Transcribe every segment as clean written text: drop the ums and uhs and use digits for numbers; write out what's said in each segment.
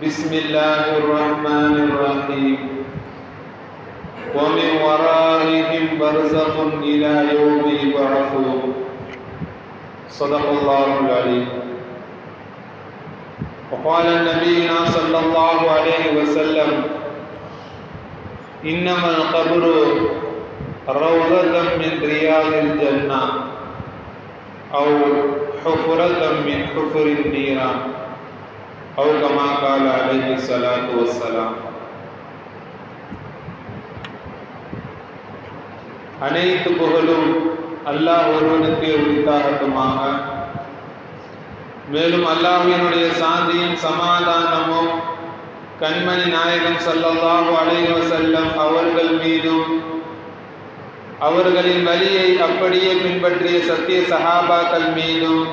بسم الله الرحمن الرحيم ومن ورائهم برزخ إلى يوم يبعثون صدق الله العليم. وقال نبينا صلى الله عليه وسلم إنما القبر روضة من رياض الجنة أو حفرة من حفر النيران أو كما قال عليه الصلاة والسلام. அனைத்து புகழும் அல்லாஹ் ஒருவனுக்கே உரித்தாகட்டுமாக. மேலும் அல்லாஹ்வினுடைய சாந்தியும் சமாதானமும் கண்மணி நாயகம் ஸல்லல்லாஹு அலைஹி வஸல்லம் அவர்கள் மீதும் அவர்களின் வழியை அப்படியே பின்பற்றிய சத்திய சஹாபாக்கள் மீதும்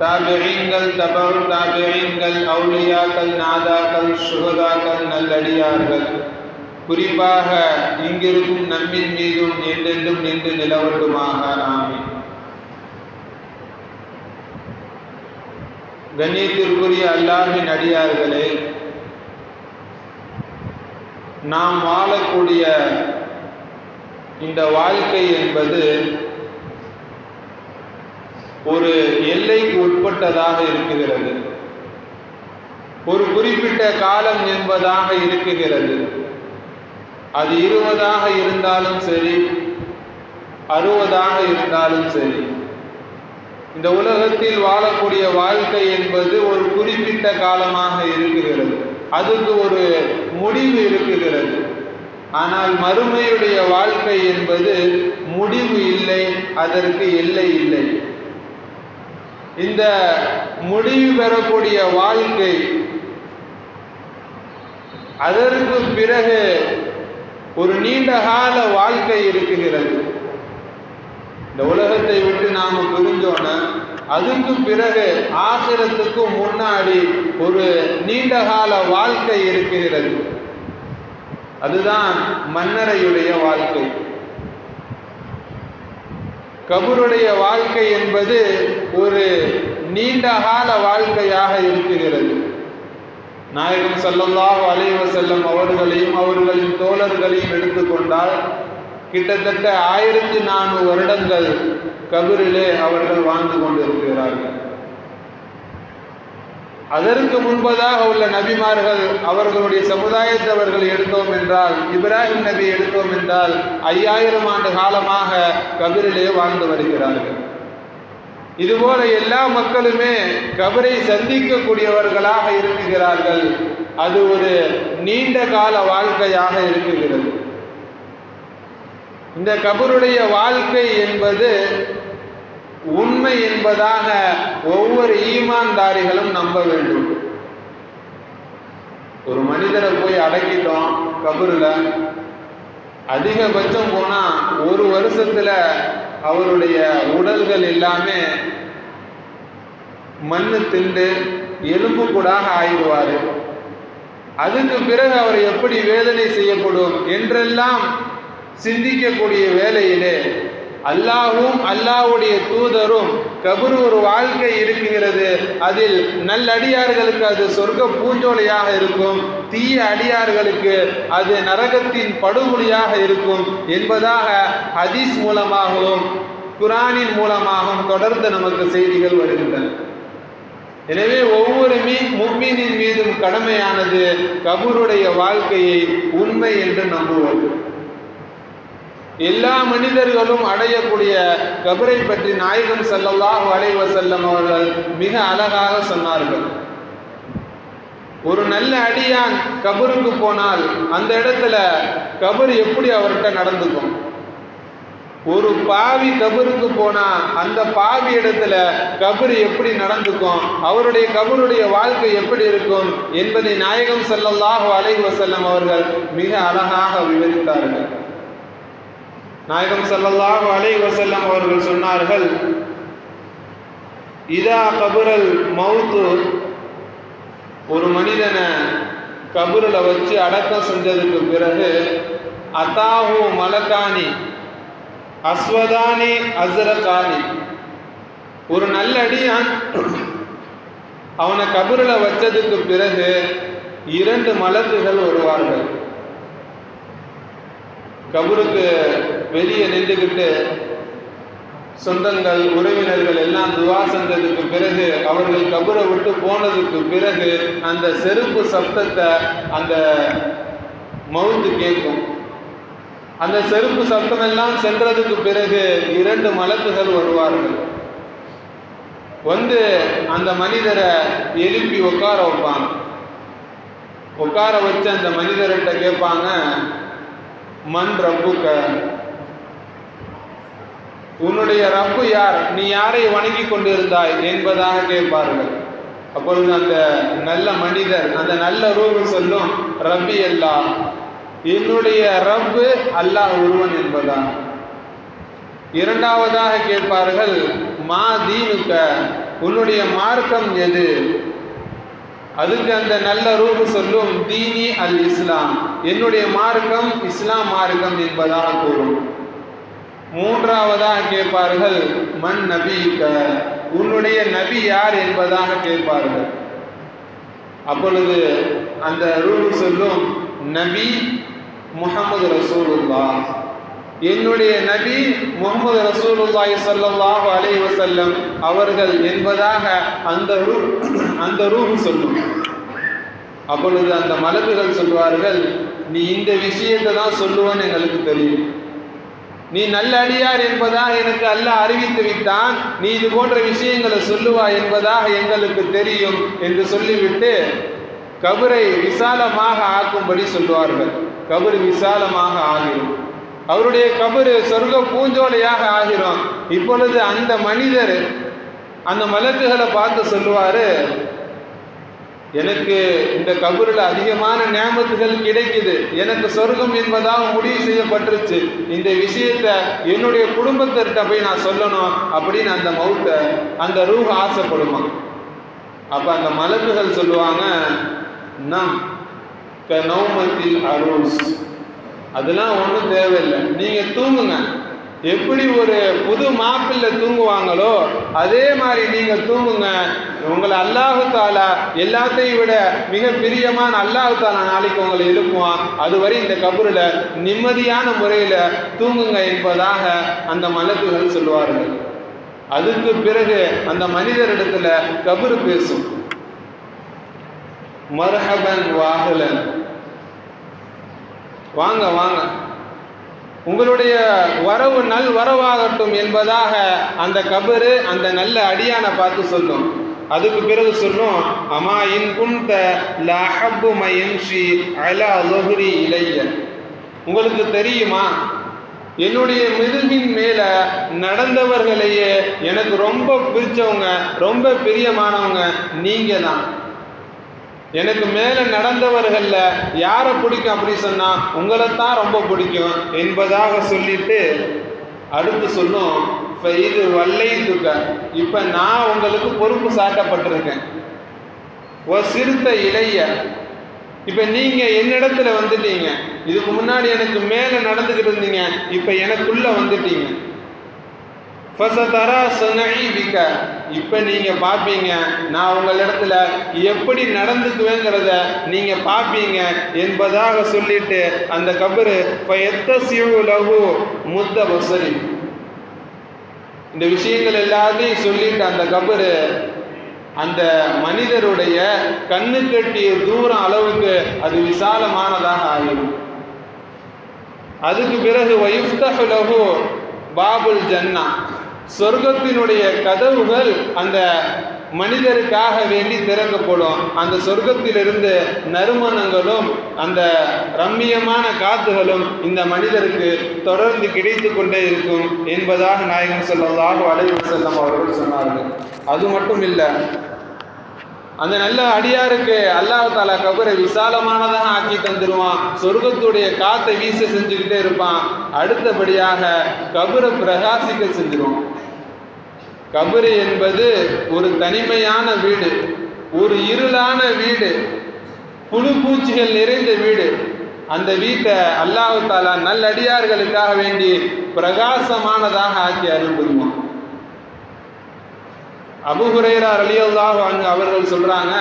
தாபிஈன்கள், தபஉ தாபிஈன்கள், அவுலியாக்கள், நாதாக்கள், சுஹதாக்கள், நல்லடியார்கள், குறிப்பாக இங்கிருக்கும் நம்மின் மீதும் என்றென்றும் நின்று நிலவட்டுமாக. ஆமீன். கண்ணியத்திற்குரிய அல்லாஹ்வின் அடியார்களே, நாம் வாழக்கூடிய இந்த வாழ்க்கை என்பது ஒரு எல்லைக்கு உட்பட்டதாக இருக்குகிறது. ஒரு குறிப்பிட்ட காலம் என்பதாக இருக்குகிறது. அது 20 இருந்தாலும் சரி, 60 இருந்தாலும் சரி, இந்த உலகத்தில் வாழக்கூடிய வாழ்க்கை என்பது ஒரு குறிப்பிட்ட காலமாக இருக்குகிறது. அதுக்கு ஒரு முடிவு இருக்குகிறது. ஆனால் மறுமையுடைய வாழ்க்கை என்பது முடிவு இல்லை, அதற்கு எல்லை இல்லை. இந்த முடிவு பெறக்கூடிய வாழ்க்கை, அதற்கு பிறகு ஒரு நீண்ட கால வாழ்க்கை இருக்குகிறது. இந்த உலகத்தை விட்டு நாம் பிரிஞ்சோன அதுக்கு பிறகு ஆகிரத்துக்கு முன்னாடி ஒரு நீண்ட கால வாழ்க்கை இருக்குகிறது. அதுதான் மன்னரையுடைய வாழ்க்கை. கபருடைய வாழ்க்கை என்பது ஒரு நீண்ட கால வாழ்க்கையாக இருக்குகிறது. நாயகம் ஸல்லல்லாஹு அலைஹி வஸல்லம் அவர்களையும் அவர்களின் தோழர்களையும் எடுத்துக்கொண்டால் கிட்டத்தட்ட 1400 வருடங்கள் கபரிலே அவர்கள் வாழ்ந்து கொண்டிருக்கிறார்கள். அதற்கு முன்பதாக உள்ள நபிமார்கள், அவர்களுடைய சமுதாயத்தவர்கள் எடுத்தோம் என்றால், இப்ராஹிம் நபி எடுத்தோம் என்றால் 5000 ஆண்டு காலமாக கபரிலே வாழ்ந்து வருகிறார்கள். இதுபோல எல்லா மக்களுமே கபரை சந்திக்கக்கூடியவர்களாக இருக்கிறார்கள். அது ஒரு நீண்ட கால வாழ்க்கையாக இருக்குகிறது. இந்த கபருடைய வாழ்க்கை என்பது உண்மை என்பதாக ஒவ்வொரு ஈமான்தாரிகளும் நம்ப வேண்டும். ஒரு மனிதரை போய் அடக்கிட்டோம் கபருல, அதிகபட்சம் போனா 1 வருஷத்துல அவருடைய உடல்கள் எல்லாமே மண்ணு திண்டு எலும்பு கூடாக ஆயிடுவார். அதுக்கு பிறகு அவர் எப்படி வேதனை செய்யப்படும் என்றெல்லாம் சிந்திக்கக்கூடிய வேளையிலே அல்லாஹ்வும் அல்லாஹ்வுடைய தூதரும் கபர் ஒரு வாழ்க்கை இருக்கிறது, அதில் நல்லடியார்களுக்கு அது சொர்க்க பூஞ்சோலையாக இருக்கும், தீய அடியார்களுக்கு அது நரகத்தின் படுகொலியாக இருக்கும் என்பதாக ஹதீஸ் மூலமாகவும் குர்ஆனின் மூலமாகவும் தொடர்ந்து நமக்கு செய்திகள் வருகின்றன. எனவே ஒவ்வொரு முஃமினின் மீதும் கடமையானது கபருடைய வாழ்க்கையை உண்மை என்று நம்புவது. எல்லா மனிதர்களும் அடையக்கூடிய கபரை பற்றி நாயகம் ஸல்லல்லாஹு அலைஹி வஸல்லம் அவர்கள் மிக அழகாக சொன்னார்கள். ஒரு நல்ல அடியான் கபருக்கு போனால் அந்த இடத்துல கபர் எப்படி அவர்கிட்ட நடந்துக்கும்? ஒரு பாவி கபருக்கு போனா அந்த பாவி இடத்துல கபர் எப்படி நடந்துக்கும்? அவருடைய கபருடைய வாழ்க்கை எப்படி இருக்கும் என்பதை நாயகம் ஸல்லல்லாஹு அலைஹி வஸல்லம் அவர்கள் மிக அழகாக விவரித்தார்கள். நாயகம் ஸல்லல்லாஹு அலைஹி வஸல்லம் அவர்கள் சொன்னார்கள், இதா கபரல் மௌத்து, ஒரு மனிதனை கபருல வச்சு அடக்கம் செஞ்சதுக்கு பிறகு அத்தாஹு மலக்கானி அஸ்வதானி அஸ்ரகானி, ஒரு நல்ல அடியான் அவனை கபருல வச்சதுக்கு பிறகு 2 மலக்குகள் வருவார்கள். கபருக்கு வெளியே நின்றுகிட்டு சொந்தங்கள் உறவினர்கள் எல்லாம் துவா சென்றதுக்கு பிறகு, அவர்கள் கபரை விட்டு போனதுக்கு பிறகு அந்த செருப்பு சப்தத்தை அந்த மவுத்து கேட்கும். அந்த செருப்பு சப்தம் எல்லாம் சென்றதுக்கு பிறகு 2 மலக்குகள் வருவார்கள். வந்து அந்த மனிதரை எழுப்பி உட்கார வைப்பாங்க. உட்கார வச்சு அந்த மனிதர்கிட்ட கேட்பாங்க, மண் ரப்புக்க, உன்னுடைய ரப்பு யார், நீ யாரை வணங்கி கொண்டிருந்தாய் என்பதாக கேட்பார்கள். அப்பொழுது அந்த நல்ல மனிதர், அந்த நல்ல ரூஹ் சொல்லும், ரப்பி அல்லாஹ், என்னுடைய ரப்பு அல்லாஹ் ஒருவன் என்பதாக. இரண்டாவதாக கேட்பார்கள், மா தீனுக்க, உன்னுடைய மார்க்கம் எது. அதுக்கு அந்த நல்ல ரூஹ் சொல்லும், தீனி அல் இஸ்லாம், என்னுடைய மார்க்கம் இஸ்லாம் மார்க்கம் என்பதாக கூறும். மூன்றாவதாக கேட்பார்கள், மன் நபிக்க, உன்னுடைய நபி யார் என்பதாக கேட்பார்கள். அப்பொழுது அந்த ரூஹ் சொல்லும், நபி முஹம்மது ரசூலுல்லாஹ், என்னுடைய நபி முஹம்மது ரசூலுல்லாஹி ஸல்லல்லாஹு அலைஹி வஸல்லம் அவர்கள் என்பதாக அந்த ரூஹ் சொல்லும். அப்பொழுது அந்த மலக்குகள் சொல்வார்கள், நீ இந்த விஷயத்தை தான் சொல்லுவேன்னு எங்களுக்கு தெரியும், நீ நல்ல அடியார் என்பதாக எனக்கு அல்லாஹ் அறிவித்து விட்டான், நீ இது போன்ற விஷயங்களை சொல்லுவாய் என்பதாக எங்களுக்கு தெரியும் என்று சொல்லிவிட்டு கபரை விசாலமாக ஆக்கும்படி சொல்லுவார்கள். கபரு விசாலமாக ஆகிரும், அவருடைய கபரு சொர்க்க பூஞ்சோலையாக ஆகிறோம். இப்பொழுது அந்த மனிதர் அந்த மலக்குகளை பார்த்து சொல்லுவாரு, எனக்கு இந்த கபூரில் அதிகமான நியாமத்துகள் கிடைக்குது, எனக்கு சொர்க்கம் என்பதாக முடிவு செய்யப்பட்டுருச்சு, இந்த விஷயத்தை என்னுடைய குடும்பத்திட்ட போய் நான் சொல்லணும் அப்படின்னு அந்த மௌத்தை அந்த ரூஹ் ஆசைப்படுமா. அப்ப அந்த மலக்குகள் சொல்லுவாங்க, நம் நௌமத்தில் அரூஸ், அதெல்லாம் ஒன்றும் தேவையில்லை, நீங்க தூங்குங்க. எப்படி ஒரு புது மாப்பிள்ளை தூங்குவாங்களோ அதே மாதிரி நீங்க தூங்குங்க. உங்களை அல்லாஹு தாலா எல்லாத்தையும் விட மிக பிரியமான அல்லாஹு தாலா நாளைக்கு உங்களை எழுப்புவான். அதுவரை இந்த கபூரில் நிம்மதியான முறையில் தூங்குங்க என்பதாக அந்த மலக்குகள் சொல்லுவார்கள். அதுக்கு பிறகு அந்த மனிதரிடத்துல கபூர் பேசும், மர்ஹபன் வாஹலன், வாங்க வாங்க, உங்களுடைய வரவு நல் வரவாகட்டும் என்பதாக அந்த கபரு அந்த நல்ல அடியான பார்த்து சொல்லும். அதுக்கு பிறகு சொல்லும், அமா இன் குன்த லஹப்பு மயன்ஷி அலா லுஹ்ரி இலைய, உங்களுக்கு தெரியுமா என்னுடைய முதுகின் மேல நடந்தவர்களையே எனக்கு ரொம்ப பிடிச்சவங்க, ரொம்ப பிரியமானவங்க நீங்க தான். எனக்கு மேலே நடந்தவர்கள்ல யாரை பிடிக்கும் அப்படி சொன்னா உங்களைத்தான் ரொம்ப பிடிக்கும் என்பதாக சொல்லிட்டு அடுத்து சொல்லும், இது வல்லை துக்க, இப்ப நான் உங்களுக்கு பொறுப்பு சாட்டப்பட்டிருக்கேன். ஒரு சிறுத்த இளைய, இப்ப நீங்க என்னிடத்துல வந்துட்டீங்க, இதுக்கு முன்னாடி எனக்கு மேல நடந்துகிட்டு இருந்தீங்க, இப்ப எனக்குள்ள வந்துட்டீங்க. இப்ப நீங்க பாப்பீங்க நான் உங்களிடத்துல எப்படி நடந்துக்குவேங்கிறத நீங்க பாப்பீங்க என்பதாக சொல்லிட்டு அந்த கபரு முத்த வசரி, இந்த விஷயங்கள் எல்லாத்தையும் சொல்லிட்டு அந்த கபரு அந்த மனிதருடைய கண்ணு கட்டிய தூரம் அளவுக்கு அது விசாலமானதாக ஆகிடும். அதுக்கு பிறகு வயுஃப்தஹு லஹு பாபுல் ஜன்னா, சொர்க்கத்தினுடைய கதவுகள் அந்த மனிதருக்காக வேண்டி திறக்கப்படும். அந்த சொர்க்கத்திலிருந்து நறுமணங்களும் அந்த ரம்மியமான காத்துகளும் இந்த மனிதருக்கு தொடர்ந்து கிடைத்து கொண்டே இருக்கும் என்பதாக நாயகம் ஸல்லல்லாஹு அலைஹி வஸல்லம் அவர்கள் சொன்னார்கள். அது மட்டும் இல்லை, அந்த நல்ல அடியாருக்கு அல்லாஹ் தஆலா கபரை விசாலமானதாக ஆக்கி தந்துடுவான். சொர்க்கத்துடைய காத்தை வீச செஞ்சுக்கிட்டே இருப்பான். அடுத்தபடியாக கபரை பிரகாசிக்க செஞ்சிருவான். கபரு என்பது ஒரு தனிமையான வீடு, ஒரு இருளான வீடு, புழு பூச்சிகள் நிறைந்த வீடு. அந்த வீட்டை அல்லாஹ் தஆலா நல்லடியார்களுக்காக வேண்டி பிரகாசமானதாக ஆக்கி அருள் புரிவான். அபூ ஹுரைரா ரலியல்லாஹு அன்ஹு அவர்கள் சொல்றாங்க,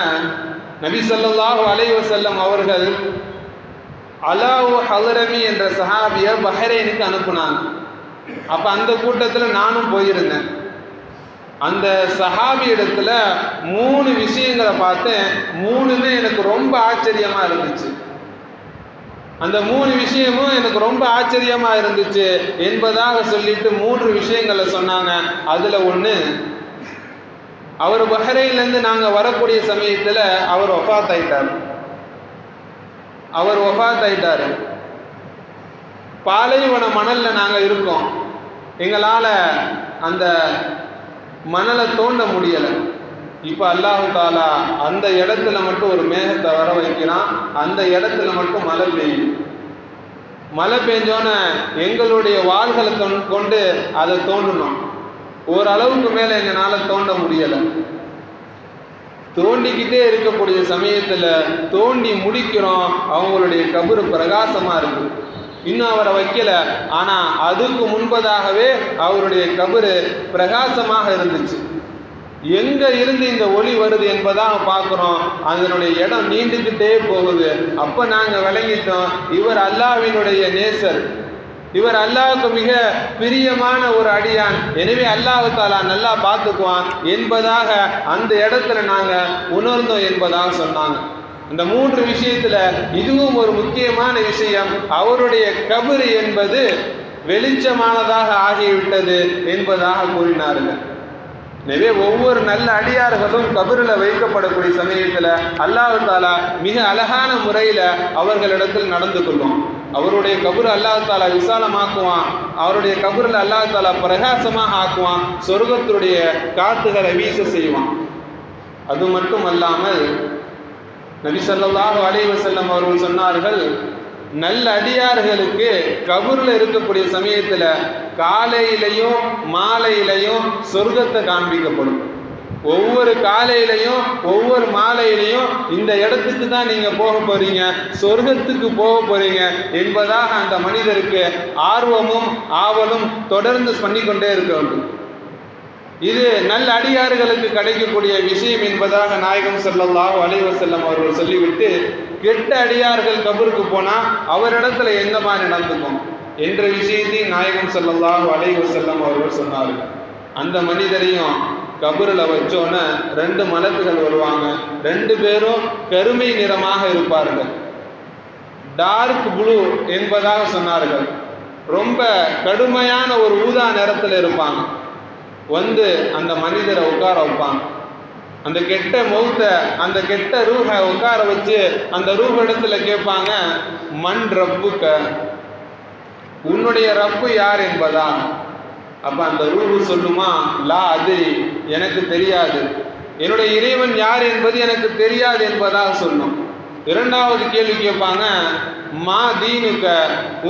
நபி ஸல்லல்லாஹு அலைஹி வஸல்லம் அவர்கள் அலாவு ஹலரமி என்ற சஹாபியை பஹ்ரைனுக்கு அனுப்புனாங்க. அப்போ அந்த கூட்டத்தில் நானும் போயிருந்தேன். அந்த சஹாபி இடத்துல 3 விஷயங்களை பார்த்தேன். 3மே எனக்கு ரொம்ப ஆச்சரியமாக இருந்துச்சு. அந்த 3 விஷயமும் எனக்கு ரொம்ப ஆச்சரியமாக இருந்துச்சு என்பதாக சொல்லிட்டு 3 விஷயங்களை சொன்னாங்க. அதில் ஒன்று, அவர் பஹ்ரைன்லேருந்து நாங்கள் வரக்கூடிய சமயத்தில் அவர் வஃபாத் ஆயிட்டார். பாலைவன மணலில் நாங்கள் இருக்கோம். எங்களால் அந்த மணலை தோண்ட முடியலை. இப்போ அல்லாஹு தாலா அந்த இடத்துல மட்டும் ஒரு மேகத்தை வர வைக்கிறான். அந்த இடத்துல மட்டும் மழை பெய்யும். மழை பெஞ்சோன்னே எங்களுடைய வாள்களை கொண்டு அதை தோண்டணும். ஓரளவுக்கு மேலே எங்களால் தோண்ட முடியலை. தோண்டிக்கிட்டே இருக்கக்கூடிய சமயத்தில் தோண்டி முடிக்கிறோம். அவங்களுடைய கபரு பிரகாசமாக இருக்குது. இன்னும் அவரை வைக்கல, ஆனால் அதுக்கு முன்பதாகவே அவருடைய கபரு பிரகாசமாக இருந்துச்சு. எங்கே இருந்து இந்த ஒளி வருது என்பதாக பார்க்குறோம். அதனுடைய இடம் நீண்டுக்கிட்டே போகுது. அப்போ நாங்கள் விளங்கிட்டோம், இவர் அல்லாஹ்வினுடைய நேசர், இவர் அல்லாஹ்வுக்கு மிக பிரியமான ஒரு அடியான். எனவே அல்லாஹ் தாலா நல்லா பார்த்துக்குவான் என்பதாக அந்த இடத்துல நாங்கள் உணர்ந்தோம் என்பதாக சொன்னாங்க. இந்த 3 விஷயத்துல இதுவும் ஒரு முக்கியமான விஷயம். அவருடைய கபர் என்பது வெளிச்சமானதாக ஆகிவிட்டது என்பதாக கூறினார்கள். எனவே ஒவ்வொரு நல்ல அடியார்களும் கபரில் வைக்கப்படக்கூடிய சமயத்தில் அல்லாஹ் தாலா மிக அழகான முறையில் அவர்களிடத்தில் நடந்து கொள்ளும். அவருடைய கபர் அல்லாஹ் தாலா விசாலமாக்குவான். அவருடைய கபரில் அல்லாஹ் தாலா பிரகாசமாக ஆக்குவான். சொர்க்கத்துடைய காத்துகளை வீச செய்வான். அது மட்டும் அல்லாமல் நபி ஸல்லல்லாஹு அலைஹி வஸல்லம் அவர்கள் சொன்னார்கள், நல்ல அடியார்களுக்கு கபூரில் இருக்கக்கூடிய சமயத்தில் காலையிலையும் மாலையிலையும் சொர்க்கத்தை காண்பிக்கப்படும். ஒவ்வொரு காலையிலையும் ஒவ்வொரு மாலையிலையும் இந்த இடத்துக்கு தான் நீங்கள் போக போறீங்க, சொர்க்கத்துக்கு போக போறீங்க என்பதாக அந்த மனிதருக்கு ஆர்வமும் ஆவலும் தொடர்ந்து பண்ணிக்கொண்டே இருக்க வேண்டும். இது நல்ல அடியார்களுக்கு கிடைக்கக்கூடிய விஷயம் என்பதாக நாயகம் ஸல்லல்லாஹு அலைஹி வஸல்லம் அவர்கள் சொல்லிவிட்டு, கெட்ட அடியார்கள் கபருக்கு போனால் அவரிடத்துல எந்த மாதிரி நடந்துக்கும் என்ற விஷயத்தையும் நாயகம் ஸல்லல்லாஹு அலைஹி வஸல்லம் அவர்கள் சொன்னார்கள். அந்த மனிதரையும் கபரில் வச்சோன்னே 2 மலக்குகள் வருவாங்க. 2 பேரும் கருமை நிறமாக இருப்பார்கள். டார்க் ப்ளூ என்பதாக சொன்னார்கள். ரொம்ப கடுமையான ஒரு ஊதா நிறத்தில் இருப்பாங்க. வந்து அந்த மனிதரை உட்கார வைப்பாங்க. அந்த கெட்ட மௌத்தை, அந்த கெட்ட ரூஹை உட்கார வச்சு அந்த ரூஹ் இடத்துல கேட்பாங்க, மண் ரப்புக்க, உன்னுடைய ரப்பு யார் என்பதா? அப்ப அந்த ரூஹு சொல்லுமா, லா அதிரி, எனக்கு தெரியாது, என்னுடைய இறைவன் யார் என்பது எனக்கு தெரியாது என்பதாக சொல்லும். 2வது கேள்வி கேட்பாங்க, மா தீனுக்க,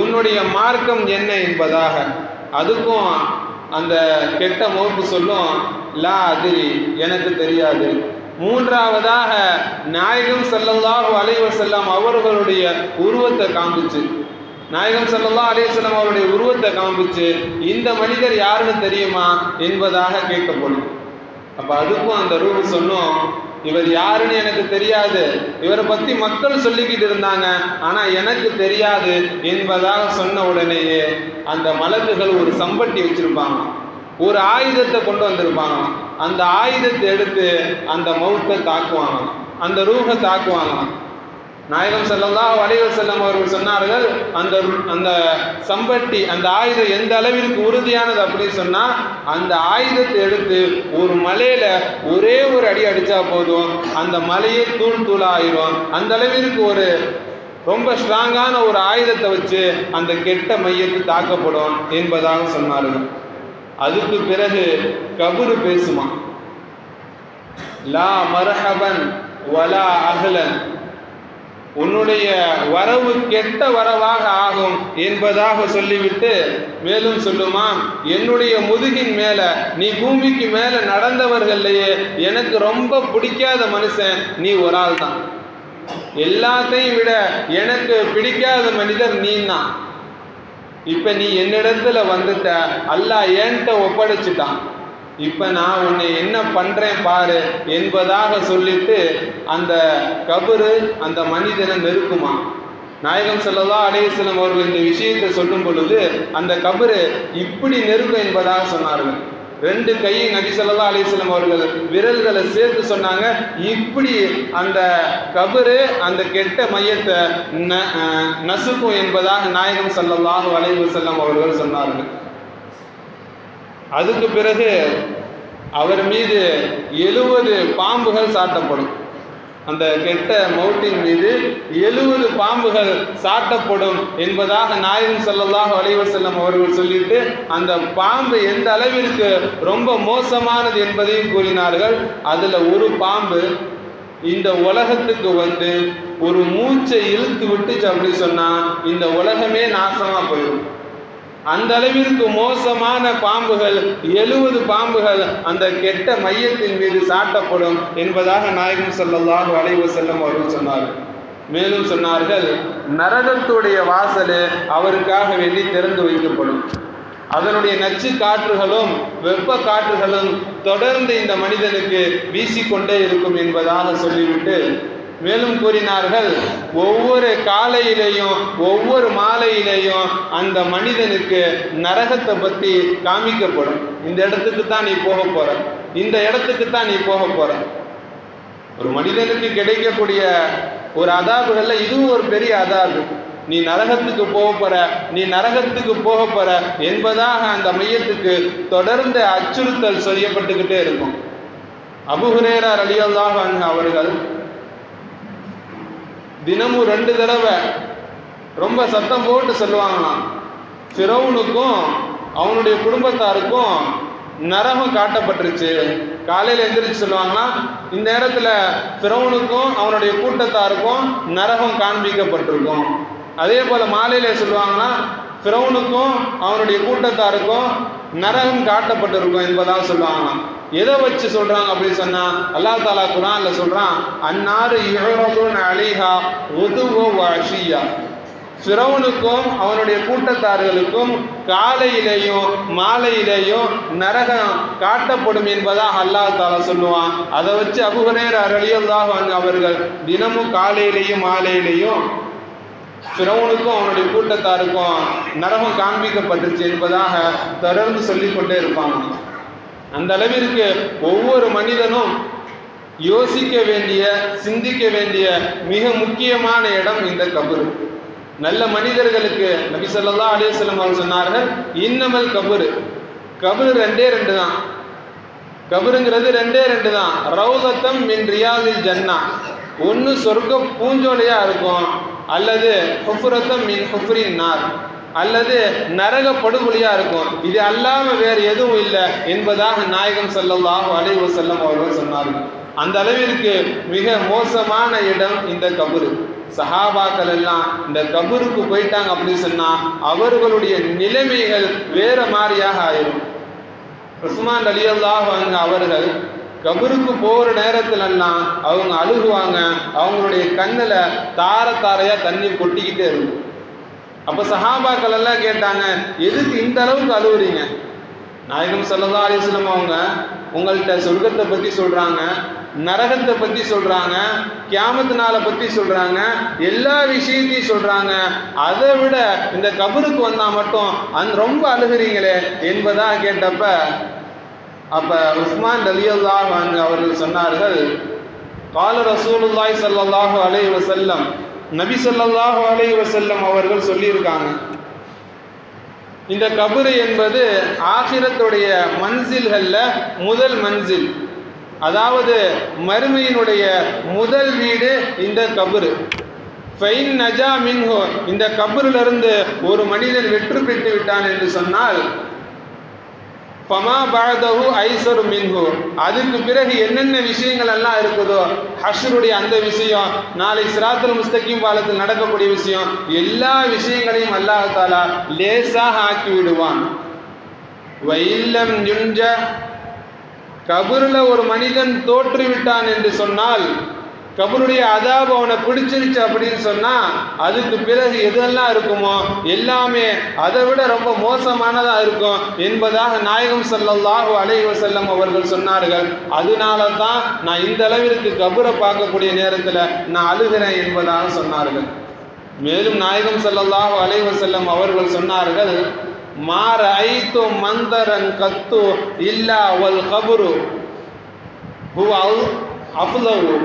உன்னுடைய மார்க்கம் என்ன என்பதாக. அதுக்கும் அந்த கெட்ட மௌத்து சொல்லும், லா அதிரி, எனக்கு தெரியாது. 3வதாக நாயகம் ஸல்லல்லாஹு அலைஹி வஸல்லம் அவர்களுடைய உருவத்தை காண்பிச்சு, நாயகம் ஸல்லல்லாஹு அலைஹி வஸல்லம் அவருடைய உருவத்தை காண்பிச்சு, இந்த மனிதர் யாருன்னு தெரியுமா என்பதாக கேட்கப்படும். அப்ப அதுக்கும் அந்த ரூஹ் சொன்னோம், இவர் யாருன்னு எனக்கு தெரியாது, இவரை பற்றி மக்கள் சொல்லிக்கிட்டு இருந்தாங்க, ஆனால் எனக்கு தெரியாது என்பதாக சொன்ன உடனேயே அந்த மலக்குகள் ஒரு சம்பட்டி வச்சிருப்பாங்க, ஒரு ஆயுதத்தை கொண்டு வந்திருப்பாங்க. அந்த ஆயுதத்தை எடுத்து அந்த மௌத்தை தாக்குவாங்க, அந்த ரூஹை தாக்குவாங்க. நாயகம் ஸல்லல்லாஹு அலைஹி வஸல்லம் அவர்கள் சொன்னார்கள், அந்த சம்பட்டி, அந்த ஆயுதம் எந்த அளவிற்கு உறுதியானது அப்படின்னு சொன்னால், அந்த ஆயுதத்தை எடுத்து ஒரு மலையில ஒரே ஒரு அடி அடித்தா போதும், அந்த மலையே தூள் தூளாயிரும். அந்த அளவிற்கு ஒரு ரொம்ப ஸ்ட்ராங்கான ஒரு ஆயுதத்தை வச்சு அந்த கெட்ட மையத்தை தாக்கப்படும் என்பதாக சொன்னார்கள். அதுக்கு பிறகு கபரு பேசுமா, லா மர்ஹபன் வலா அஹ்லன், உன்னுடைய வரவு கெட்ட வரவாக ஆகும் என்பதாக சொல்லிவிட்டு மேலும் சொல்லுமா, என்னுடைய முதுகின் மேல, நீ பூமிக்கு மேல நடந்தவர்கள்லையே எனக்கு ரொம்ப பிடிக்காத மனுஷன் நீ ஒரு ஆள் தான், எல்லாத்தையும் விட எனக்கு பிடிக்காத மனிதர் நீ தான். இப்ப நீ என்னிடத்துல வந்துட்ட, அல்லாஹ் என்கிட்ட ஒப்படைச்சிட்டான், இப்ப நான் உன்னை என்ன பண்றேன் பாரு என்பதாக சொல்லிட்டு அந்த கபரு அந்த மனிதனை நெருக்குமா. நாயகம் ஸல்லல்லாஹு அலைஹி வஸல்லம் அவர்கள் இந்த விஷயத்தை சொல்லும் பொழுது அந்த கபரு இப்படி நெருக்கும் என்பதாக சொன்னார்கள். 2 கையை நபி ஸல்லல்லாஹு அலைஹி வஸல்லம் அவர்கள் விரல்களை சேர்த்து சொன்னாங்க, இப்படி அந்த கபரு அந்த கெட்ட மையத்தை நசுக்கும் என்பதாக நாயகம் ஸல்லல்லாஹு அலைஹி வஸல்லம் அவர்கள் சொன்னார்கள். அதுக்கு பிறகு அவர் மீது 70 பாம்புகள் சாட்டப்படும். அந்த கெட்ட மௌட்டின் மீது 70 பாம்புகள் சாட்டப்படும் என்பதாக நாயகம் ஸல்லல்லாஹு அலைஹி வஸல்லம் அவர்கள் சொல்லிட்டு அந்த பாம்பு எந்த அளவிற்கு ரொம்ப மோசமானது என்பதையும் கூறினார்கள். அதுல ஒரு பாம்பு இந்த உலகத்துக்கு வந்து ஒரு மூச்சை இழுத்து விட்டுச்சு அப்படி சொன்னா இந்த உலகமே நாசமா போயிடும். அந்த அளவிற்கு மோசமான பாம்புகள் 70 பாம்புகள் அந்த கெட்ட மையத்தின் மீது சாட்டப்படும் என்பதாக நாயகம் ஸல்லல்லாஹு அலைஹி வஸல்லம் அவர்கள் சொன்னார்கள். மேலும் சொன்னார்கள், நரகத்துடைய வாசல் அவருக்காக வேண்டி திறந்து வைக்கப்படும். அதனுடைய நச்சு காற்றுகளும் வெப்ப காற்றுகளும் தொடர்ந்து இந்த மனிதனுக்கு வீசிக்கொண்டே இருக்கும் என்பதாக சொல்லிவிட்டு மேலும் கூறினார்கள், ஒவ்வொரு காலையிலேயும் ஒவ்வொரு மாலையிலேயும் அந்த மனிதனுக்கு நரகத்தை பற்றி காமிக்கப்படும். இந்த இடத்துக்கு தான் நீ போக போற, இந்த இடத்துக்கு தான் நீ போக போற. ஒரு மனிதனுக்கு கிடைக்கக்கூடிய ஒரு அதாபுகள்ல இதுவும் ஒரு பெரிய அதாபு. நீ நரகத்துக்கு போக போற, நீ நரகத்துக்கு போக போற என்பதாக அந்த மையத்துக்கு தொடர்ந்து அச்சுறுத்தல் செய்யப்பட்டுக்கிட்டே இருக்கும். அபூ ஹுரைரா ரலியல்லாஹு அன்ஹு அவர்கள் தினமும் 2 தடவை ரொம்ப சத்தம் போட்டு சொல்லுவாங்களாம், ஃபிரௌனுக்கும் அவனுடைய குடும்பத்தாருக்கும் நரகம் காட்டப்பட்டுருச்சு. காலையில் எந்திரிச்சு சொல்லுவாங்களாம், இந்த நேரத்தில் ஃபிரௌனுக்கும் அவனுடைய கூட்டத்தாருக்கும் நரகம் காண்பிக்கப்பட்டிருக்கும். அதே போல் மாலையில் சொல்லுவாங்கன்னா ஃபிரௌனுக்கும் அவனுடைய கூட்டத்தாருக்கும் நரகம் காட்டப்பட்டிருக்கும் என்பதாக சொல்லுவாங்களாம். எதை வச்சு சொல்றாங்க அப்படின்னு சொன்னா, அல்லாஹ் தஆலா குர்ஆன்ல சொல்றான், அன்னாரு யுரதுன அலைஹா உதுவ வஅஷியா. ஃபிரௌனுக்கும் அவனுடைய கூட்டத்தார்களுக்கும் காலையிலேயும் மாலையிலேயும் நரகம் காட்டப்படும் என்பதாக அல்லாஹ் தஆலா சொல்லுவான். அதை வச்சு அபூ ஹுரைரா ரலியல்லாஹு அன்ஹு அவர்கள் தினமும் காலையிலேயும் மாலையிலேயும் ஃபிரௌனுக்கும் அவனுடைய கூட்டத்தாருக்கும் நரகம் காண்பிக்கப்பட்டுச்சு என்பதாக தொடர்ந்து சொல்லிக்கொண்டே இருப்பாங்க. அந்த அளவிற்கு ஒவ்வொரு மனிதனும் யோசிக்க வேண்டிய சிந்திக்க வேண்டிய மிக முக்கியமான இடம் இந்த கபரு. நல்ல மனிதர்களுக்கு நபி ஸல்லல்லாஹு அலைஹி வஸல்லம் அவர்கள் சொன்னார்கள், இன்னமல் கபரு, கபரு 2 தான். கபருங்கிறது 2 தான். ரௌதத்தம் மின் ரியாதில் ஜன்னா, ஒன்று சொர்க்க பூஞ்சோலையா இருக்கும், அல்லது ஹுஃபுரத்தம் மின் ஹுஃபுரின் நார், அல்லது நரக படுகொலியா இருக்கும். இது அல்லாம வேறு எதுவும் இல்லை என்பதாக நாயகம் ஸல்லல்லாஹு அலைஹி வஸல்லம் அவர்கள் சொன்னார்கள். அந்த அளவிற்கு மிக மோசமான இடம் இந்த கபரு. சஹாபாக்கள் எல்லாம் இந்த கபருக்கு போயிட்டாங்க அப்படின்னு சொன்னா அவர்களுடைய நிலைமைகள் வேற மாதிரியாக ஆயிரும். உஸ்மான் ரலியல்லாஹு அன்ஹு அவர்கள் கபருக்கு போகிற நேரத்துலலாம் அவங்க அழுகுவாங்க, அவங்களுடைய கண்ணில் தார தாரையா தண்ணீர் கொட்டிக்கிட்டே இருக்கும். அப்போ சஹாபாக்கள் எல்லாம் கேட்டாங்க, எதுக்கு இந்த அளவுக்கு அழுகுறீங்க? நாயகம் ஸல்லல்லாஹு அலைஹி வஸல்லம் அவங்க உங்கள்கிட்ட சொர்க்கத்தை பற்றி சொல்கிறாங்க, நரகத்தை பற்றி சொல்கிறாங்க, கியாமத் நாளை பற்றி சொல்கிறாங்க, எல்லா விஷயத்தையும் சொல்கிறாங்க. அதை விட இந்த கபருக்கு வந்தால் மட்டும் ரொம்ப அழுகிறீங்களே என்பதாக கேட்டப்ப அப்போ உஸ்மான் ரலியல்லாஹு அன்ஹு அவர்கள் சொன்னார்கள், கால ரசூலுல்லாஹி ஸல்லல்லாஹு அலைஹி வஸல்லம், நபி ஸல்லல்லாஹு அலைஹி வஸல்லம் அவர்கள் சொல்லியிருக்காங்க, இந்த கபரு என்பது ஆகிரத்துடைய மன்சில்கள்ல முதல் மன்சில், அதாவது மறுமையினுடைய முதல் வீடு இந்த கபரு. ஃபைன் நஜா மின்ஹு, இந்த கபரிலிருந்து ஒரு மனிதன் வெற்றி பெற்று விட்டான் என்று சொன்னால் ஃபமா பஅதஹு ஐஸரு மின்ஹு, அதுக்கு பிறகு என்னென்ன விஷயங்கள் எல்லாம் இருக்குதோ, ஹஷ்ருடைய அந்த விஷயம், நாளை சிராத்துல் முஸ்தகீம் பாலத்தில் நடக்கக்கூடிய விஷயம், எல்லா விஷயங்களையும் அல்லாஹ் தஆலா லேசாக ஆக்கி விடுவான். வஇல்லம் யுன்ஜ, கபரில் ஒரு மனிதன் தோற்றுவிட்டான் என்று சொன்னால் கபருடைய அதாபு அவனை பிடிச்சிருச்சு அப்படின்னு சொன்னா அதுக்கு பிறகு எதெல்லாம் இருக்குமோ எல்லாமே அதை விட ரொம்ப மோசமானதா இருக்கும் என்பதாக நாயகம் ஸல்லல்லாஹு அலைஹி வஸல்லம் அவர்கள் சொன்னார்கள். அதனால தான் நான் இந்த அளவிற்கு கபரை பார்க்கக்கூடிய நேரத்தில் நான் அழுகிறேன் என்பதாக சொன்னார்கள். மேலும் நாயகம் ஸல்லல்லாஹு அலைஹி வஸல்லம் அவர்கள் சொன்னார்கள், மா ரஅய்து மந்தரன் கத்து இல்லா வல் கபரு ஹுவ அஃலவு.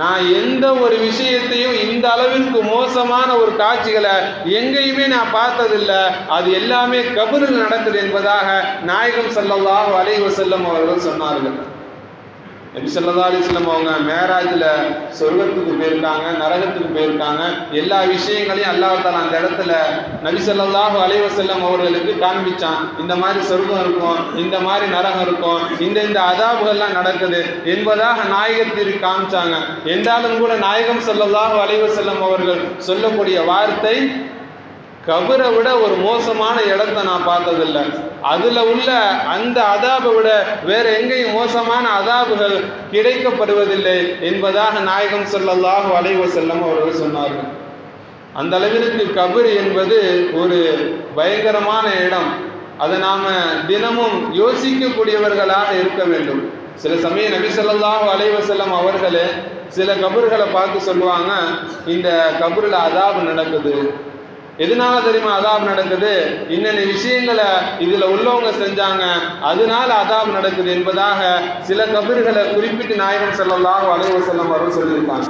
நான் எந்த ஒரு விஷயத்தையும் இந்த அளவிற்கு மோசமான ஒரு காட்சிகளை எங்கேயுமே நான் பார்த்ததில்லை, அது எல்லாமே கபரில் நடக்குது என்பதாக நாயகம் ஸல்லல்லாஹு அலைஹி வஸல்லம் அவர்கள் சொன்னார்கள். நபி ஸல்லல்லாஹு அலைஹி வஸல்லம் அவங்க மேராஜில் சொர்க்கத்துக்கு போயிருக்காங்க, நரகத்துக்கு போயிருக்காங்க. எல்லா விஷயங்களையும் அல்லாஹ் தஆலா அந்த இடத்துல நபி ஸல்லல்லாஹு அலைஹி வஸல்லம் அவர்களுக்கு காண்பிச்சான். இந்த மாதிரி சொர்க்கம் இருக்கும், இந்த மாதிரி நரகம் இருக்கும், இந்த அதாபுகள்லாம் நடக்குது என்பதாக நாயகத்திற்கு காமிச்சாங்க. என்றாலும் கூட நாயகம் ஸல்லல்லாஹு அலைஹி வஸல்லம் அவர்கள் சொல்லக்கூடிய வார்த்தை, கபரை விட ஒரு மோசமான இடத்தை நான் பார்த்ததில்லை, அதுல உள்ள அந்த அதாபை விட வேற எங்கேயும் மோசமான அதாபுகள் கிடைக்கப்படுவதில்லை என்பதாக நாயகம் ஸல்லல்லாஹு அலைஹி வஸல்லம் அவர்கள் சொன்னார்கள். அந்த அளவிற்கு கபர் என்பது ஒரு பயங்கரமான இடம். அதை நாம தினமும் யோசிக்கக்கூடியவர்களாக இருக்க வேண்டும். சில சமயம் நபி ஸல்லல்லாஹு அலைஹி வஸல்லம் அவர்களே சில கபர்களை பார்த்து சொல்லுவாங்க, இந்த கபரில் அதாபு நடக்குது. எதனால தெரியுமா அதாப் நடக்குது? இன்னென்ன விஷயங்களை இதுல உள்ளவங்க செஞ்சாங்க, அதனால அதாப் நடக்குது என்பதாக சில கபர்களை குறிப்பிட்டு நாயகம் ஸல்லல்லாஹு அலைஹி வஸல்லம் அவர்கள் சொல்லியிருக்காங்க.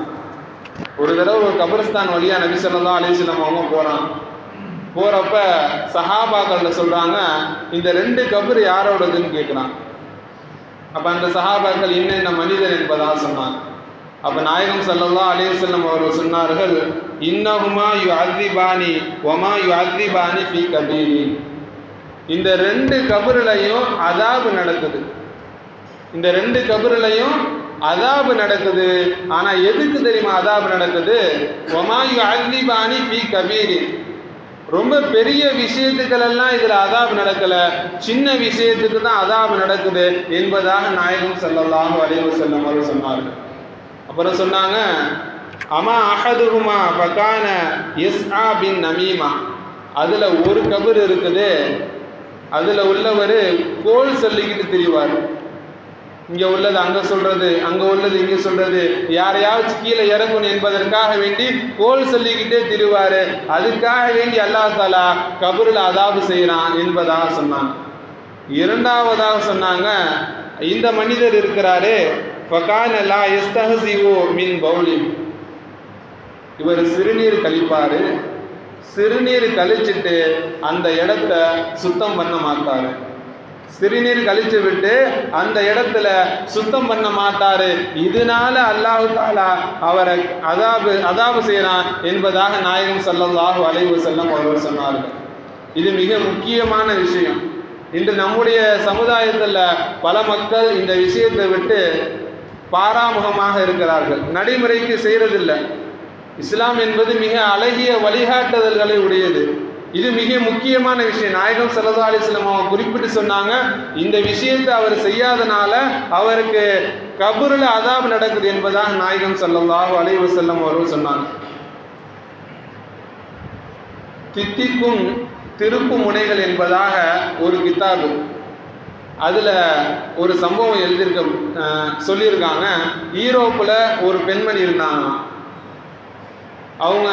ஒரு தடவை ஒரு கபரிஸ்தான் வழியா நபி ஸல்லல்லாஹு அலைஹி வஸல்லம் அவங்க போறப்ப சஹாபாக்கள்ல சொல்றாங்க, இந்த 2 கபர் யாரோடதுன்னு கேட்குறாங்க. அப்ப அந்த சஹாபாக்கள் இன்னென்ன மனிதர் என்பதாக சொன்னாங்க. அப்ப நாயகம் ஸல்லல்லாஹு அலைஹி வஸல்லம் அவர்கள் சொன்னார்கள், இன்னஹுமா யுஅذிபானி வமா யுஅذிபானி ஃபீ கபீரி. இந்த 2 கபர்லையும் அதாபு நடக்குது, இந்த 2 கபர்லையும் அதாபு நடக்குது. ஆனா எதுக்கு தெரியுமா அதாபு நடக்குது? வமா யுஅذிபானி ஃபீ கபீரி. ரொம்ப பெரிய விஷயத்துக்களெல்லாம் இதுல அதாபு நடக்கல, சின்ன விஷயத்துக்கு தான் அதாபு நடக்குது என்பதாக நாயகம் ஸல்லல்லாஹு அலைஹி வஸல்லம் அவர்கள் சொன்னார்கள். அப்புறம் சொன்னாங்க, அமா அஹதுஹுமா ஃபகான யஸ்ஆ பின் நமீமா. அதுல ஒரு கபர் இருக்குது, அதுல உள்ளவர் கோல் சொல்லிக்கிட்டு திரிவார். இங்க உள்ளது அங்க சொல்றது, அங்க உள்ளது இங்க சொல்றது, யாரையாவது கீழே இறங்கணும் என்பதற்காக வேண்டி கோல் சொல்லிக்கிட்டே திரிவாரு. அதுக்காக வேண்டி அல்லாஹ் தஆலா கபரில் அதாபு செய்யறான் என்பதாக சொன்னாங்க. இரண்டாவதாக சொன்னாங்க, இந்த மனிதர் இருக்கிறாரு, ஃபகான லா யஸ்தஹ்ஸிஉ மின் பௌலி. இவர் சிறுநீர் கழிப்பாரு, சிறுநீர் கழிச்சிட்டு அந்த இடத்த சுத்தம் பண்ண மாட்டாரு. சிறுநீர் கழிச்சு விட்டு அந்த இடத்துல சுத்தம் பண்ண மாட்டாரு. இதனால அல்லாஹ் தஆலா அவரை அதாபு செய்யறான் என்பதாக நாயகம் ஸல்லல்லாஹு அலைஹி வஸல்லம் அவர்கள் சொன்னார்கள். இது மிக முக்கியமான விஷயம். இன்று நம்முடைய சமுதாயத்தில் பல மக்கள் இந்த விஷயத்தை விட்டு பாராமுகமாக இருக்கிறார்கள், நடைமுறைக்கு செய்யறதில்லை. இஸ்லாம் என்பது மிக அழகிய வழிகாட்டுதல்களை உடையது. இது மிக முக்கியமான விஷயம். நாயகம் ஸல்லல்லாஹு அலைஹி வஸல்லம் அவங்க குறிப்பிட்டு சொன்னாங்க, இந்த விஷயத்தை அவர் செய்யாதனால அவருக்கு கபரில் அதாபு நடக்குது என்பதாக நாயகம் ஸல்லல்லாஹு அலைஹி வஸல்லம் அவர்கள் சொன்னாங்க. தித்திக்கும் திருப்பு முனைகள் என்பதாக ஒரு கிதாபு, அதுல ஒரு சம்பவம் எழுதியிருக்க சொல்லியிருக்காங்க. ஈரோப்பில் ஒரு பெண்மணி இருந்தாங்க, அவங்க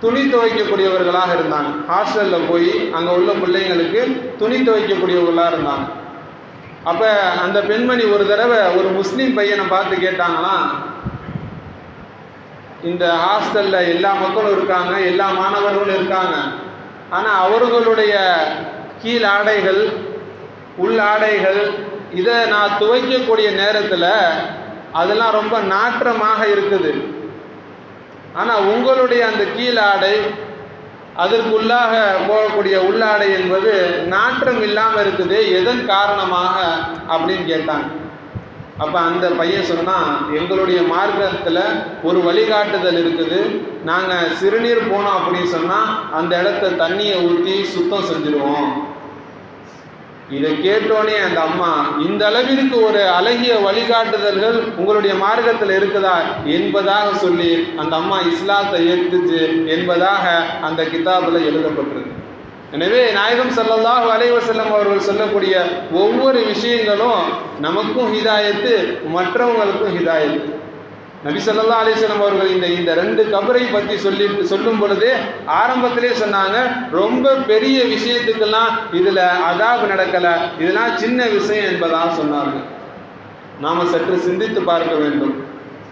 துணி துவைக்கக்கூடியவர்களாக இருந்தாங்க. ஹாஸ்டலில் போய் அங்கே உள்ள பிள்ளைங்களுக்கு துணி துவைக்கக்கூடியவர்களாக இருந்தாங்க. அப்போ அந்த பெண்மணி ஒரு தடவை ஒரு முஸ்லீம் பையனை பார்த்து கேட்டாங்களாம், இந்த ஹாஸ்டலில் எல்லா மக்களும் இருக்காங்க, எல்லா மாணவர்களும் இருக்காங்க, ஆனால் அவர்களுடைய கீழ் ஆடைகள் உள் ஆடைகள் இதை நான் துவைக்கக்கூடிய நேரத்தில் அதெல்லாம் ரொம்ப நாற்றமாக இருக்குது, ஆனால் உங்களுடைய அந்த கீழாடை அதற்குள்ளாக போகக்கூடிய உள்ளாடை என்பது நாற்றம் இல்லாமல் இருக்குது, எதன் காரணமாக அப்படின்னு கேட்டாங்க. அப்போ அந்த பையன் சொன்னால், எங்களுடைய மார்க்கத்தில் ஒரு வழிகாட்டுதல் இருக்குது, நாங்கள் சிறுநீர் போனோம் அப்படின்னு சொன்னால் அந்த இடத்த தண்ணியை ஊற்றி சுத்தம் செஞ்சுருவோம். இதை கேட்டோன்னே அந்த அம்மா, இந்த அளவிற்கு ஒரு அழகிய வழிகாட்டுதல்கள் உங்களுடைய மார்க்கத்தில் இருக்குதா என்பதாக சொல்லி அந்த அம்மா இஸ்லாத்தை ஏற்றுச்சு என்பதாக அந்த கிதாபில் எழுதப்பட்டிருக்கு. எனவே நாயகம் ஸல்லல்லாஹு அலைஹி வஸல்லம் அவர்கள் சொல்லக்கூடிய ஒவ்வொரு விஷயங்களும் நமக்கும் ஹிதாயத்து, மற்றவங்களுக்கும் ஹிதாயத்து. நபி ஸல்லல்லாஹு அலைஹி வஸல்லம் அவர்கள் இந்த ரெண்டு கபரை பற்றி சொல்லும் பொழுதே ஆரம்பத்திலே சொன்னாங்க, ரொம்ப பெரிய விஷயத்துக்கெல்லாம் இதில் அதாப் நடக்கலை, இதெல்லாம் சின்ன விஷயம் என்பதாக சொன்னார்கள். நாம் சற்று சிந்தித்து பார்க்க வேண்டும்.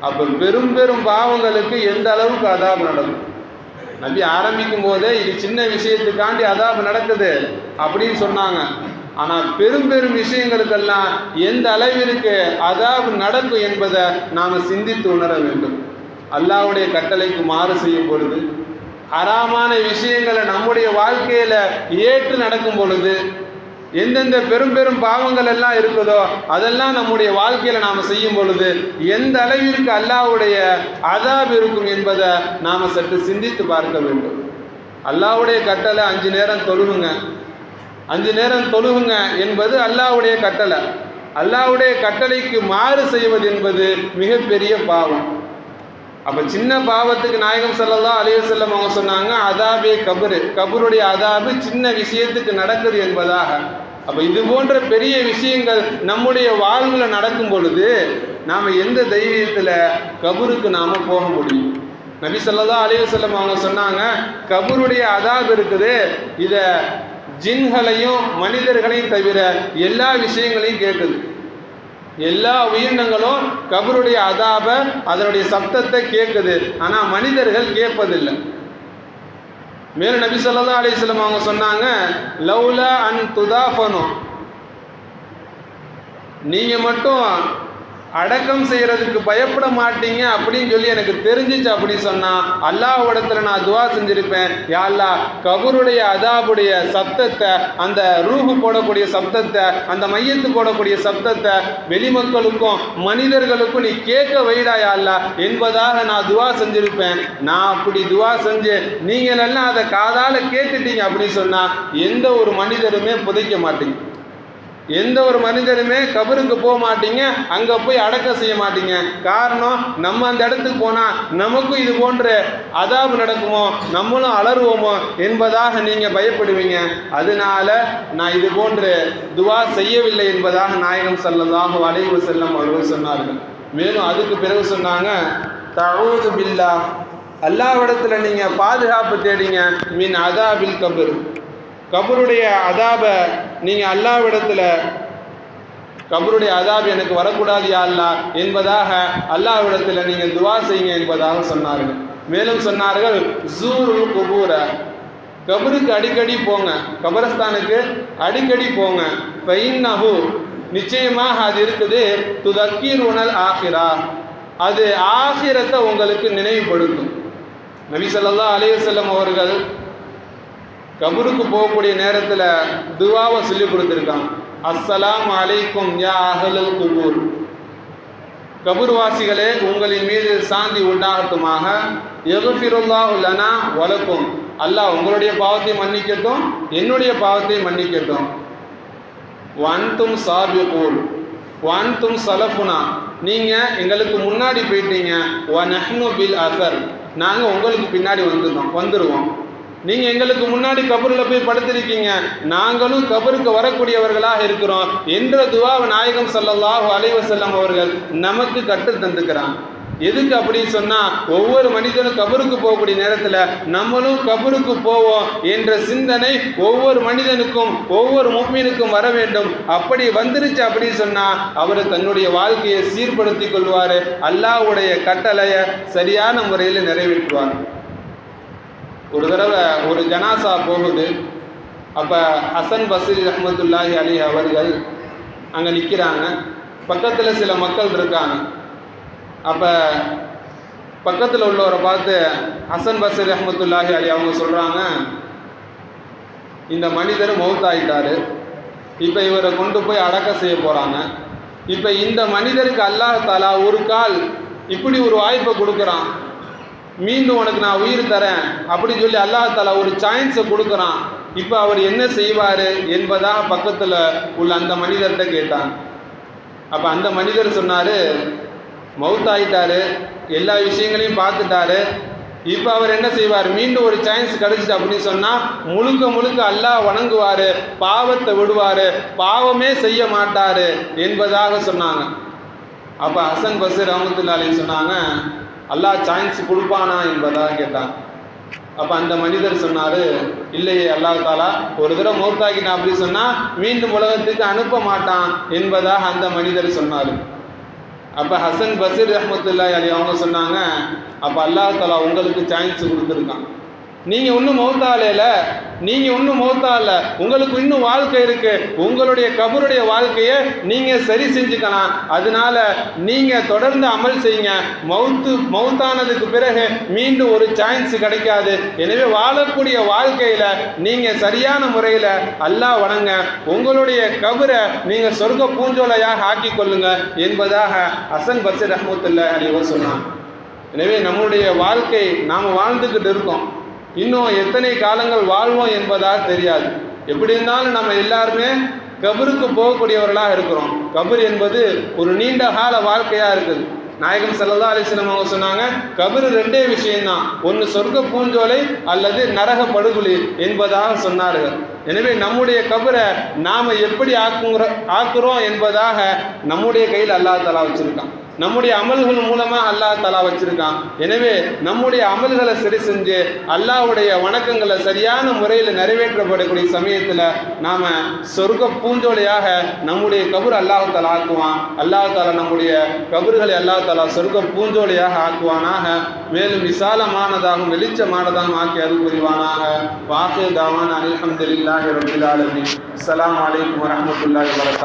அப்போ பெரும் பெரும் பாவங்களுக்கு எந்த அளவுக்கு அதாப் நடக்கும்? நபி ஆரம்பிக்கும் போதே இது சின்ன விஷயத்துக்காண்டி அதாப் நடக்குது அப்படின்னு சொன்னாங்க. ஆனால் பெரும் பெரும் விஷயங்களுக்கெல்லாம் எந்த அளவிற்கு அதாப் நடக்கும் என்பதை நாம் சிந்தித்து உணர வேண்டும். அல்லாஹ்வுடைய கட்டளைக்கு மாறு செய்யும் பொழுது, ஹராமான விஷயங்களை நம்முடைய வாழ்க்கையில் ஏற்று நடக்கும் பொழுது, எந்தெந்த பெரும் பெரும் பாவங்கள் எல்லாம் இருக்குதோ அதெல்லாம் நம்முடைய வாழ்க்கையில் நாம் செய்யும் பொழுது எந்த அளவிற்கு அல்லாஹ்வுடைய அதாப் இருக்கும் என்பதை நாம் சற்று சிந்தித்து பார்க்க வேண்டும். அல்லாஹ்வுடைய கட்டளை 5 நேரம் தொழுகுங்க, 5 நேரம் தொழுகுங்க என்பது அல்லாஹ்வுடைய கட்டளை. அல்லாஹ்வுடைய கட்டளைக்கு மாறு செய்வது என்பது மிகப்பெரிய பாவம். அப்போ சின்ன பாவத்துக்கு நாயகம் ஸல்லல்லாஹு அலைஹி வஸல்லம் அவங்க சொன்னாங்க, அதாபே கபருடைய அதாபு சின்ன விஷயத்துக்கு நடக்குது என்பதாக. அப்போ இது போன்ற பெரிய விஷயங்கள் நம்முடைய வாழ்வில் நடக்கும் பொழுது நாம் எந்த தைரியத்தில் கபருக்கு நாம் போக முடியும்? நபி ஸல்லல்லாஹு அலைஹி வஸல்லம் அவங்க சொன்னாங்க, கபருடைய அதாப் இருக்குது, இதை ஜின்களையும் மனிதர்களையும் தவிர எல்லா விஷயங்களையும் கேட்குது. எல்லா உயிரினங்களும் கபருடைய அதாப, அதனுடைய சப்தத்தை கேட்குது, ஆனால் மனிதர்கள் கேட்பதில்லை. மேலும் நபி ஸல்லல்லாஹு அலைஹி வஸல்லம் அவங்க சொன்னாங்க, லௌலா அன் துதாஃபனு, நீங்கள் மட்டும் அடக்கம் செய்கிறதுக்கு பயப்பட மாட்டீங்க அப்படின்னு சொல்லி எனக்கு தெரிஞ்சிச்சு அப்படின்னு சொன்னால் அல்லாஹ்விடத்துல நான் துவா செஞ்சுருப்பேன், யா அல்லாஹ் கபருடைய அதாபுடைய சப்தத்தை, அந்த ரூஹு போடக்கூடிய சப்தத்தை, அந்த மையத்து போடக்கூடிய சப்தத்தை வெளிமக்களுக்கும் மனிதர்களுக்கும் நீ கேட்க வைடா யா அல்லாஹ் என்பதாக நான் துவா செஞ்சுருப்பேன். நான் அப்படி துவா செஞ்சு நீங்கள் எல்லாம் அதை காதால் கேட்டுட்டீங்க அப்படின்னு சொன்னால் எந்த ஒரு மனிதருமே புதைக்க மாட்டீங்க, எந்த ஒரு மனிதருமே கபருக்கு போக மாட்டீங்க, அங்கே போய் அடக்கம் செய்ய மாட்டீங்க. காரணம், நம்ம அந்த இடத்துக்கு போனால் நமக்கும் இது போன்ற அதாபு நடக்குமோ, நம்மளும் அலறுவோமோ என்பதாக நீங்கள் பயப்படுவீங்க. அதனால நான் இது போன்று துவா செய்யவில்லை என்பதாக நாயகம் ஸல்லல்லாஹு அலைஹி வஸல்லம் அவர்கள் சொன்னார்கள். மேலும் அதுக்கு பிறகு சொன்னாங்க, தஊது பில்லாஹ், அல்லாஹ்விடத்தில் நீங்கள் பாதுகாப்பு தேடிங்க, மின் அதாபில் கபர், கபருடைய அதாபை நீங்கள் அல்லாஹ்விடத்தில், கபருடைய அதாப் எனக்கு வரக்கூடாது யா அல்லாஹ் என்பதாக அல்லாஹ்விடத்தில் நீங்கள் துவா செய்யுங்க என்பதாக சொன்னார்கள். மேலும் சொன்னார்கள், ஜூருல் குபூர, கபருக்கு அடிக்கடி போங்க, கபரஸ்தானுக்கு அடிக்கடி போங்க, ஃபைன்னஹு, நிச்சயமாக அது இருக்குது, துதக்கீருனல் ஆஹிரா, அது ஆஹிரத்தை உங்களுக்கு நினைவுபடுத்தும். நபி ஸல்லல்லாஹு அலைஹி வஸல்லம் அவர்கள் கபருக்கு போகக்கூடிய நேரத்தில் துவாவை சொல்லி கொடுத்துருக்காங்க. அஸ்ஸலாமு அலைக்கும் யா அஹ்லல் குபூர், கபூர்வாசிகளே உங்களின் மீது சாந்தி உண்டாகட்டுமாக. யக்ஃபிருல்லாஹு லனா வலக்கும், அல்லாஹ் உங்களுடைய பாவத்தை மன்னிக்கட்டும், என்னுடைய பாவத்தை மன்னிக்கட்டும். வன்தும் சாபிகூன் வன்தும் சலஃபுனா, நீங்கள் எங்களுக்கு முன்னாடி போயிட்டீங்க. வ நஹ்னு பில் அஸர், நாங்கள் உங்களுக்கு பின்னாடி வந்துடுவோம். நீங்கள் எங்களுக்கு முன்னாடி கபரில் போய் படுத்திருக்கீங்க, நாங்களும் கபருக்கு வரக்கூடியவர்களாக இருக்கிறோம் என்ற துவாவை நாயகம் ஸல்லல்லாஹு அலைஹி வஸல்லம் அவர்கள் நமக்கு கற்று தந்துக்கிறான். எதுக்கு அப்படின்னு சொன்னால், ஒவ்வொரு மனிதனும் கபருக்கு போகக்கூடிய நேரத்தில் நம்மளும் கபருக்கு போவோம் என்ற சிந்தனை ஒவ்வொரு மனிதனுக்கும் ஒவ்வொரு முஃமினுக்கும் வர வேண்டும். அப்படி வந்துருச்சு அப்படின்னு சொன்னால் அவர் தன்னுடைய வாழ்க்கையை சீர்படுத்தி கொள்வார், அல்லாஹ்வுடைய கட்டளையை சரியான முறையில் நிறைவேற்றுவார். ஒரு தடவை ஒரு ஜனாசா போகுது. அப்போ ஹசன் பஸ்ரி ரஹ்மத்துல்லாஹி அலைஹி அவர்கள் அங்கே நிற்கிறாங்க, பக்கத்தில் சில மக்கள் இருக்காங்க. அப்போ பக்கத்தில் உள்ளவரை பார்த்து ஹசன் பஸ்ரி ரஹ்மத்துல்லாஹி அலைஹி அவங்க சொல்கிறாங்க, இந்த மனிதர் மௌத்தாயிட்டார், இப்போ இவரை கொண்டு போய் அடக்கம் செய்ய போகிறாங்க. இப்போ இந்த மனிதருக்கு அல்லாஹ் தஆலா ஒரு கால் இப்படி ஒரு வாய்ப்பை கொடுக்குறான், மீண்டும் உனக்கு நான் உயிர் தரேன் அப்படின்னு சொல்லி அல்லாஹ் தஆலா ஒரு சான்ஸை கொடுக்குறான். இப்போ அவர் என்ன செய்வார் என்பதாக பக்கத்தில் உள்ள அந்த மனிதர்கிட்ட கேட்டாங்க. அப்போ அந்த மனிதர் சொன்னார், மவுத்தாயிட்டாரு, எல்லா விஷயங்களையும் பார்த்துட்டாரு, இப்போ அவர் என்ன செய்வார், மீண்டும் ஒரு சான்ஸ் கிடைச்சிட்டு அப்படின்னு சொன்னால் முழுக்க முழுக்க அல்லாஹ் வணங்குவார், பாவத்தை விடுவார், பாவமே செய்ய மாட்டார் என்பதாக சொன்னாங்க. அப்போ ஹசன் பஸ்ரி ரஹ்மத்துல்லாஹி அலைஹி சொன்னாங்க, அல்லாஹ் சான்ஸ் கொடுப்பானா என்பதாக கேட்டாங்க. அப்போ அந்த மனிதர் சொன்னார், இல்லையே, அல்லாஹ் தாலா ஒரு தடவை மௌத்தாக்கிட்டான் அப்படி சொன்னால் மீண்டும் உலகத்துக்கு அனுப்ப மாட்டான் என்பதாக அந்த மனிதர் சொன்னார். அப்போ ஹசன் பஸ்ரி ரஹ்மத்துல்லாஹி அலைஹி அவங்க சொன்னாங்க, அப்போ அல்லாஹ் தாலா உங்களுக்கு சான்ஸ் கொடுத்துருக்கான், நீங்கள் இன்னும் மௌத்தாகல, நீங்கள் இன்னும் மௌத்தாகல, உங்களுக்கு இன்னும் வாழ்க்கை இருக்குது, உங்களுடைய கபருடைய வாழ்க்கையை நீங்கள் சரி செஞ்சுக்கலாம், அதனால நீங்கள் தொடர்ந்து அமல் செய்யுங்க, மௌத்தானதுக்கு பிறகு மீண்டும் ஒரு சான்ஸ் கிடைக்காது, எனவே வாழக்கூடிய வாழ்க்கையில் நீங்கள் சரியான முறையில் அல்லாஹ் வணங்க, உங்களுடைய கபரை நீங்கள் சொர்க்க பூஞ்சோலையாக ஆக்கி கொள்ளுங்க என்பதாக ஹசன் பஸ்ரி ரஹ்மத்துல்லாஹி அலைஹி சொன்னாங்க. எனவே நம்முடைய வாழ்க்கை நாம் வாழ்ந்துக்கிட்டு இருக்கோம், இன்னும் எத்தனை காலங்கள் வாழ்வோம் என்பதாக தெரியாது. எப்படி இருந்தாலும் நம்ம எல்லாருமே கபருக்கு போகக்கூடியவர்களாக இருக்கிறோம். கபர் என்பது ஒரு நீண்ட கால வாழ்க்கையாக இருக்குது. நாயகம் ஸல்லல்லாஹு அலைஹி வஸல்லம் அவங்க சொன்னாங்க, கபரு ரெண்டே விஷயம்தான், ஒன்று சொர்க்க பூஞ்சோலை அல்லது நரக படுகொலி என்பதாக சொன்னார்கள். எனவே நம்முடைய கபரை நாம் எப்படி ஆக்குறோம் என்பதாக நம்முடைய கையில் அல்லாஹ் தஆலா வச்சிருக்கான், நம்முடைய அமல்கள் மூலமாக அல்லாஹ் தஆலா வச்சிருக்கான். எனவே நம்முடைய அமல்களை சரி செஞ்சு அல்லாஹ்வுடைய வணக்கங்களை சரியான முறையில் நிறைவேற்றப்படக்கூடிய சமயத்தில் நாம் சொர்க்க பூஞ்சோலையாக நம்முடைய கபர் அல்லாஹ் தஆலா ஆக்குவான். அல்லாஹ் தஆலா நம்முடைய கபர்களை அல்லாஹ் தஆலா சொர்க்க பூஞ்சோலையாக ஆக்குவானாக, மேலும் விசாலமானதாகவும் வெளிச்சமானதாகவும் ஆக்கி அருள் புரிவானாக. வாஹிர் தாவானா அல்ஹம்துலில்லாஹி ரப்பில் ஆலமீன். அஸ்ஸலாமு அலைக்கும் வரஹ்மத்துல்லாஹி வபரகாத்துஹு.